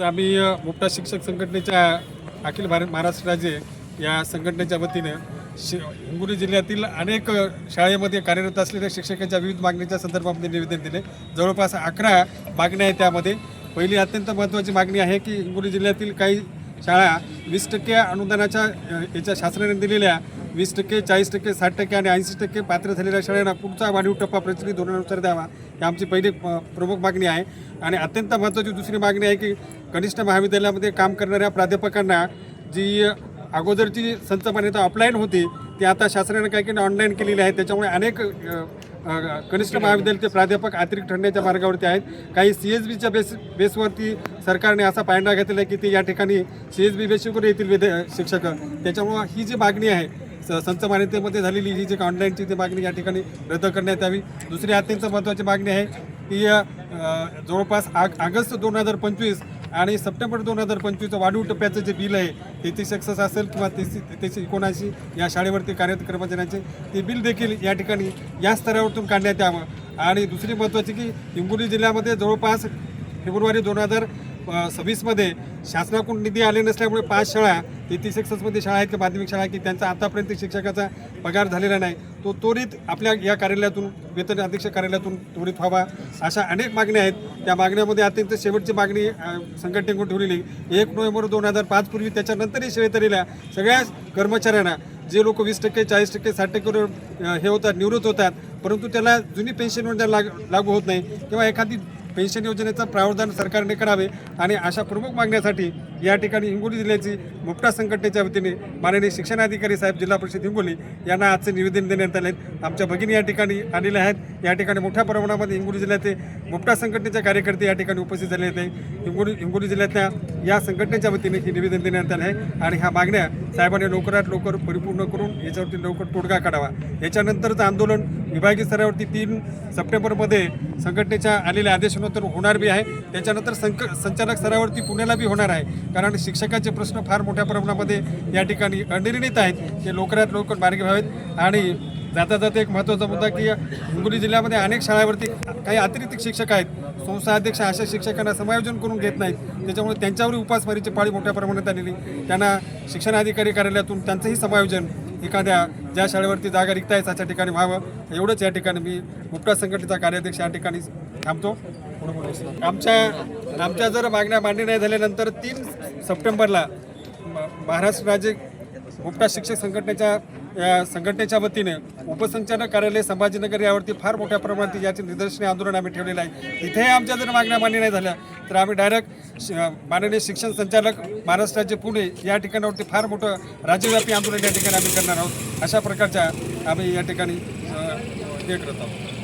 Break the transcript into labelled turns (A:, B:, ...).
A: आम्ही मुक्ता शिक्षक संघटनेच्या अखिल भारत महाराष्ट्र राज्य या संघटनेच्या वतीनं हिंगोली जिल्ह्यातील अनेक शाळेमध्ये कार्यरत असलेल्या शिक्षकांच्या विविध मागणीच्या संदर्भामध्ये निवेदन दिले। जवळपास 11 मागण्या आहेत। त्यामध्ये पहिली अत्यंत महत्त्वाची मागणी आहे की हिंगोली जिल्ह्यातील काही शाळा 20% अनुदानाच्या याच्या शासनाने दिलेल्या 20%, 40%, 60% आणि 80% पात्र झालेल्या शाळांना पुढचा वाढीव टप्पा प्रचलित धोरणानुसार द्यावा, ही आमची पहिली प्रमुख मागणी आहे। आणि अत्यंत महत्त्वाची दुसरी मागणी आहे की कनिष्ठ महाविद्यालयामध्ये काम करणाऱ्या प्राध्यापकांना जी अगोदरची संच मान्यता ऑफलाईन होती ती आता शासनाने काही काही ऑनलाईन केलेली आहे। त्याच्यामुळे अनेक कनिष्ठ महाविद्यालयाचे प्राध्यापक अतिरिक्त ठरण्याच्या मार्गावरती आहेत। काही CSBच्या बेसवरती सरकारने असा पायंडा घेतलेला आहे की ते या ठिकाणी CSB बेसवर येतील शिक्षक। त्याच्यामुळं ही जी मागणी आहे संच मान्यतेमध्ये झालेली ही जी ऑनलाईनची ती मागणी या ठिकाणी रद्द करण्यात यावी। दुसरी अत्यंत महत्त्वाची मागणी आहे की जवळपास ऑगस्ट 2025 आणि सप्टेंबर 2025 वाढीव टप्प्याचं जे बिल आहे 3366 असेल किंवा 3379 या शाळेवरती कार्यरत कर्मचाऱ्यांचे ते बिल देखील या ठिकाणी या स्तरावरतून काढण्यात यावं। आणि दुसरी महत्त्वाची की हिंगोली जिल्ह्यामध्ये जवळपास फेब्रुवारी 2026मध्ये शासनाकडून निधी आले नसल्यामुळे 5 शाळा 3366मध्ये शाळा आहेत की माध्यमिक शाळा की त्यांचा आतापर्यंत शिक्षकाचा पगार झालेला नाही, तो त्वरित आपल्या या कार्यालयातून वेतन अधीक्षक कार्यालयातून त्वरित व्हावा। अशा अनेक मागण्या आहेत। त्या मागण्यामध्ये अत्यंत शेवटची मागणी संघटनेकडून ठेवलेली 1 नोव्हेंबर 2005 पूर्वी त्याच्यानंतरही सेवेत आलेल्या सगळ्या कर्मचाऱ्यांना जे लोक 20%, 40%, 60% हे होतात निवृत्त होतात, परंतु त्याला जुनी पेन्शन योजना लागू होत नाही किंवा एखादी पेन्शन योजनेचं प्रावधान सरकारने करावे। आणि अशा प्रमुख मागण्यासाठी या ठिकाणी हिंगोली जिल्ह्याची मुक्ता संघटनेच्या वतीने माननीय शिक्षणाधिकारी साहेब जिल्हा परिषद हिंगोली यांना आजचे निवेदन देण्यात आले आहेत। आमच्या भगिनी या ठिकाणी आलेल्या आहेत। या ठिकाणी मोठ्या प्रमाणामध्ये हिंगोली जिल्ह्याचे मुक्ता संघटनेचे कार्यकर्ते या ठिकाणी उपस्थित झाले आहेत। हिंगोली जिल्ह्यातल्या या संघटनेच्या वतीने हे निवेदन देण्यात आले आहे आणि ह्या मागण्या साहेबांनी लवकरात लवकर परिपूर्ण करून याच्यावरती लवकर तोडगा काढावा। याच्यानंतरचं आंदोलन विभागीय स्तरावरती 3 सप्टेंबरमध्ये संघटनेच्या आलेल्या आदेशानुसार होणार बी आहे। त्याच्यानंतर संचालक स्तरावरती पुण्याला बी होणार आहे, कारण शिक्षकाचे प्रश्न फार मोठ्या प्रमाणामध्ये या ठिकाणी अनिर्णित आहेत, ते लवकरात लवकर मार्गी व्हावेत। आणि जाता जाता एक महत्त्वाचा मुद्दा की हिंगोली जिल्ह्यामध्ये अनेक शाळावरती काही अतिरिक्त शिक्षक आहेत, संस्था अध्यक्ष अशा शिक्षकांना समायोजन करून घेत नाहीत, त्याच्यामुळे त्यांच्यावरही उपासमारीची पाळी मोठ्या प्रमाणात आलेली। त्यांना शिक्षणाधिकारी कार्यालयातून त्यांचंही समायोजन एखाद्या ज्या शाळेवरती जागा रिक्त आहे त्याच्या ठिकाणी व्हावं, एवढंच या ठिकाणी मी मुक्ता संघटनेचा कार्याध्यक्ष या ठिकाणी थांबतो। आमच्या जर मागण्या मान्य नाही झाल्यानंतर 3 सप्टेंबरला महाराष्ट्र राज्य मुक्ता शिक्षक संघटनेच्या वतीने उपसंचालक कार्यालय संभाजीनगर यावरती फार मोठ्या प्रमाणात याचे निदर्शने आंदोलन आम्ही ठेवलेलं आहे। तिथेही आमच्या जर मागण्या मान्य नाही झाल्या तर आम्ही डायरेक्ट माननीय शिक्षण संचालक महाराष्ट्र राज्य पुणे या ठिकाणावरती फार मोठं राज्यव्यापी आंदोलन या ठिकाणी आम्ही करणार आहोत। अशा प्रकारच्या आम्ही या ठिकाणी हे करत आहोत।